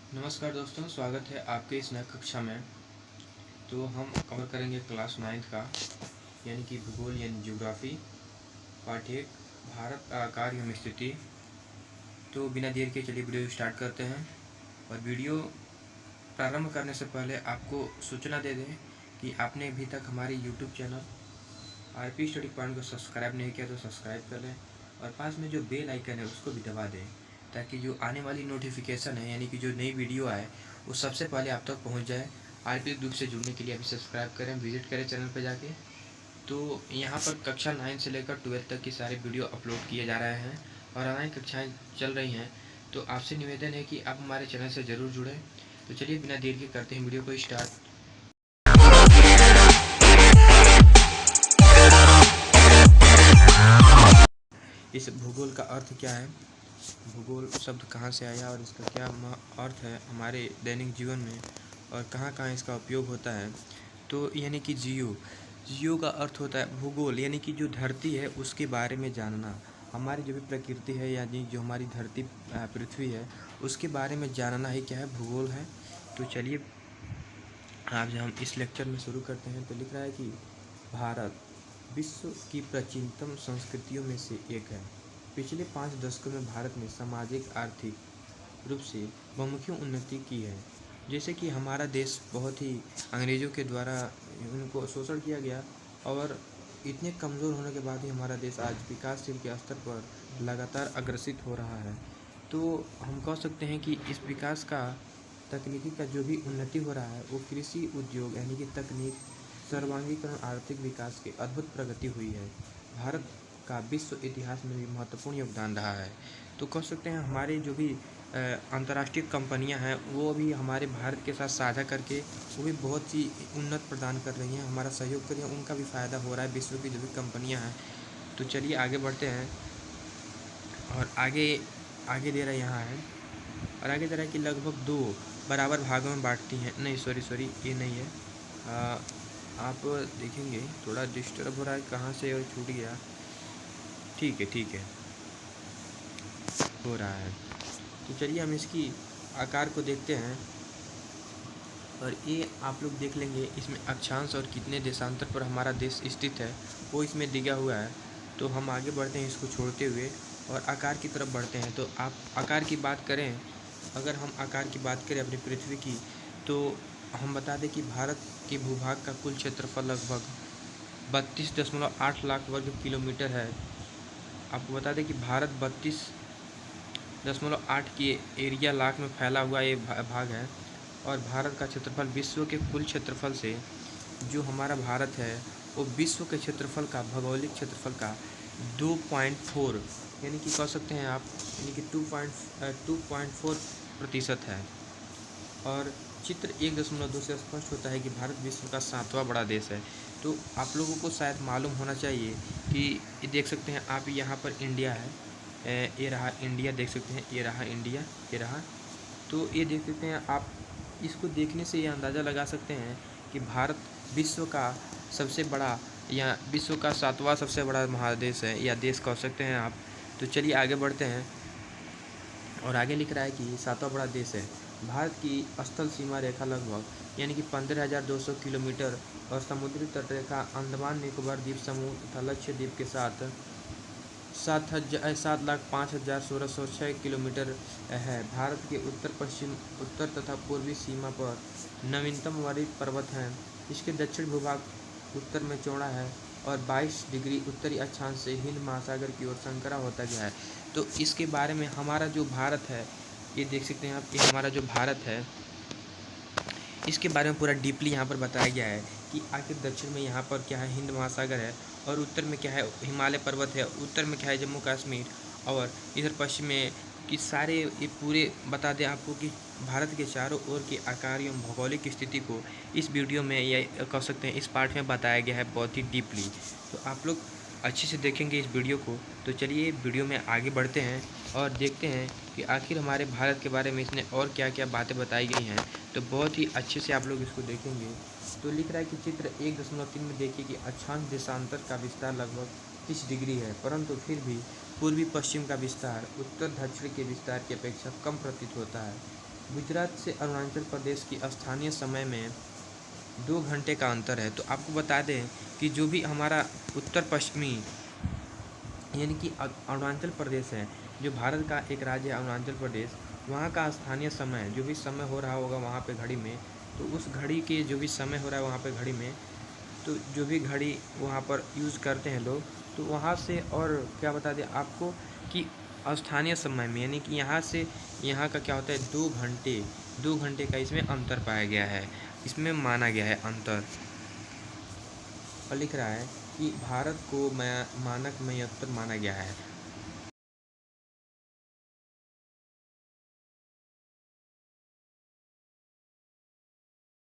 नमस्कार दोस्तों, स्वागत है आपके इस नई कक्षा में। तो हम कवर करेंगे क्लास 9th का यानी कि भूगोल यानी ज्योग्राफी पार्ट 1 भारत का आकार एवं स्थिति। तो बिना देर के चलिए वीडियो स्टार्ट करते हैं। और वीडियो प्रारंभ करने से पहले आपको सूचना दे दें कि आपने अभी तक हमारे YouTube channel RP study point को सब्सक्राइब नहीं किया तो सब्सक्राइब कर लें और पास में जो बेल आइकन है उसको भी दबा दें, ताकि जो आने वाली नोटिफिकेशन है यानी कि जो नई वीडियो आए वो सबसे पहले आप तक पहुंच जाए। आरपी ग्रुप से जुड़ने के लिए अभी सब्सक्राइब करें, विजिट करें चैनल पर जाके। तो यहाँ पर कक्षा 9 से लेकर 12 तक की सारे वीडियो अपलोड किए जा रहे हैं और ऑनलाइन कक्षाएँ चल रही हैं। तो आपसे निवेदन है कि आप हमारे चैनल से ज़रूर जुड़ें। तो चलिए बिना देर के करते हैं वीडियो को स्टार्ट। इस भूगोल का अर्थ क्या है, भूगोल शब्द कहाँ से आया और इसका क्या अर्थ है हमारे दैनिक जीवन में और कहाँ कहाँ इसका उपयोग होता है। तो यानी कि जियो का अर्थ होता है भूगोल, यानी कि जो धरती है उसके बारे में जानना। हमारी जो भी प्रकृति है यानी जो हमारी धरती पृथ्वी है उसके बारे में जानना ही क्या है, भूगोल है। तो चलिए आज हम इस लेक्चर में शुरू करते हैं। तो लिख रहा है कि भारत विश्व की प्राचीनतम संस्कृतियों में से एक है। पिछले 5 दशकों में भारत ने सामाजिक आर्थिक रूप से बहुमुखी उन्नति की है। जैसे कि हमारा देश बहुत ही अंग्रेज़ों के द्वारा उनको शोषण किया गया और इतने कमज़ोर होने के बाद ही हमारा देश आज विकासशील के स्तर पर लगातार अग्रसित हो रहा है। तो हम कह सकते हैं कि इस विकास का तकनीकी का जो भी उन्नति हो रहा है वो कृषि उद्योग यानी कि तकनीक सर्वांगीकरण आर्थिक विकास की अद्भुत प्रगति हुई है। भारत का विश्व इतिहास में भी महत्वपूर्ण योगदान रहा है। तो कह सकते हैं हमारे जो भी अंतर्राष्ट्रीय कंपनियां हैं वो भी हमारे भारत के साथ साझा करके वो भी बहुत ही उन्नत प्रदान कर रही हैं, हमारा सहयोग कर रही हैं, उनका भी फ़ायदा हो रहा है विश्व की जो भी कंपनियां हैं। तो चलिए आगे बढ़ते हैं और आगे दे रहा यहाँ है और आगे दे रहा है कि लगभग 2 बराबर भागों में बांटती हैं। नहीं सॉरी ये नहीं है। आप देखेंगे थोड़ा डिस्टर्ब हो रहा है, कहाँ से और छूट गया। ठीक है हो रहा है। तो चलिए हम इसकी आकार को देखते हैं और ये आप लोग देख लेंगे इसमें अक्षांश और कितने देशांतर पर हमारा देश स्थित है वो इसमें दिया हुआ है। तो हम आगे बढ़ते हैं इसको छोड़ते हुए और आकार की तरफ बढ़ते हैं। तो आप आकार की बात करें, अगर हम आकार की बात करें अपनी पृथ्वी की, तो हम बता दें कि भारत के भूभाग का कुल क्षेत्रफल लगभग 32.8 लाख वर्ग किलोमीटर है। आपको बता दें कि भारत 32.8 की एरिया लाख में फैला हुआ ये भाग है और भारत का क्षेत्रफल विश्व के कुल क्षेत्रफल से, जो हमारा भारत है वो विश्व के क्षेत्रफल का भौगोलिक क्षेत्रफल का 2.4 यानी कि कह सकते हैं आप यानी कि 2.4% है। और चित्र 1.2 से स्पष्ट होता है कि भारत विश्व का 7वां बड़ा देश है। तो आप लोगों को शायद मालूम होना चाहिए कि ये देख सकते हैं आप, यहाँ पर इंडिया है, ये रहा इंडिया, देख सकते हैं ये रहा इंडिया, ये रहा। तो ये देख सकते हैं आप, इसको देखने से ये अंदाज़ा लगा सकते हैं कि भारत विश्व का सबसे बड़ा या विश्व का 7वां सबसे बड़ा महादेश है या देश कह सकते हैं आप। तो चलिए आगे बढ़ते हैं और आगे लिख रहा है कि 7वां बड़ा देश है। भारत की स्थल सीमा रेखा लगभग यानी कि 15,200 किलोमीटर और समुद्री तटरेखा अंडमान निकोबार द्वीप समूह तथा लक्षद्वीप के साथ 7,05,1606 किलोमीटर है। भारत के उत्तर पश्चिम, उत्तर तथा पूर्वी सीमा पर नवीनतम वरीय पर्वत हैं। इसके दक्षिण भूभाग उत्तर में चौड़ा है और 22 डिग्री उत्तरी अक्षांश से हिंद महासागर की ओर संकरा होता गया है। तो इसके बारे में हमारा जो भारत है, ये देख सकते हैं आप, ये हमारा जो भारत है इसके बारे में पूरा डीपली यहाँ पर बताया गया है कि आखिर दक्षिण में यहाँ पर क्या है, हिंद महासागर है, और उत्तर में क्या है, हिमालय पर्वत है, उत्तर में क्या है, जम्मू कश्मीर, और इधर पश्चिम में कि सारे ये पूरे बता दें आपको कि भारत के चारों ओर की आकार एवं भौगोलिक स्थिति को इस वीडियो में या कह सकते हैं इस पार्ट में बताया गया है बहुत ही डीपली। तो आप लोग अच्छे से देखेंगे इस वीडियो को। तो चलिए वीडियो में आगे बढ़ते हैं और देखते हैं कि आखिर हमारे भारत के बारे में इसने और क्या क्या बातें बताई गई हैं। तो बहुत ही अच्छे से आप लोग इसको देखेंगे। तो लिख रहा है कि चित्र 1.3 में देखिए कि अक्षांश देशांतर का विस्तार लगभग 30 डिग्री है, परंतु फिर भी पूर्वी पश्चिम का विस्तार उत्तर दक्षिण के विस्तार की अपेक्षा कम प्रतीत होता है। गुजरात से अरुणाचल प्रदेश की स्थानीय समय में 2 घंटे का अंतर है। तो आपको बता दें कि जो भी हमारा उत्तर पश्चिमी यानी कि अरुणाचल प्रदेश है, जो भारत का एक राज्य है अरुणाचल प्रदेश, वहाँ का स्थानीय समय जो भी समय हो रहा होगा वहाँ पे घड़ी में, तो उस घड़ी के जो भी समय हो रहा है वहाँ पे घड़ी में, तो जो भी घड़ी वहाँ पर यूज़ करते हैं लोग, तो वहाँ से और क्या बता दें आपको कि स्थानीय समय में यानी कि यहाँ से यहाँ का क्या होता है 2 घंटे का इसमें अंतर पाया गया है, इसमें माना गया है अंतर। और लिख रहा है कि भारत को मानक में अंतर माना गया है।